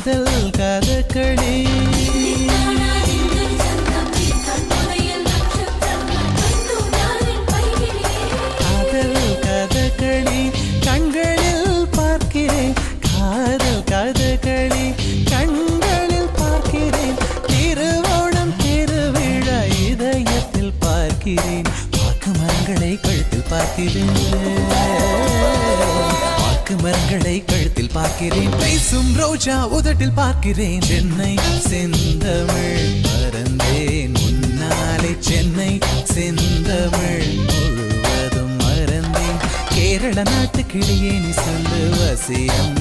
காதல் கதகளி காதல் கதகளி கண்களில் பார்க்கிறேன் காதல் கதகளி கண்களில் பார்க்கிறேன் திருவோணம் திருவிழா இதயத்தில் பார்க்கிறேன் வாக்கு மரங்களை கழுத்தில் பார்க்கிறேன் வாக்கு மரங்களை கழுத்தில் பார்க்கிறேன் பேசும் ரோஜா உதட்டில் பார்க்கிறேன் சென்னை செந்தமிழ் மறந்தேன் முன்னாலே சென்னை செந்தமிழ் முழுவதும் மறந்தேன் கேரள நாட்டு கிளியே நீ சொல்லு வசியம்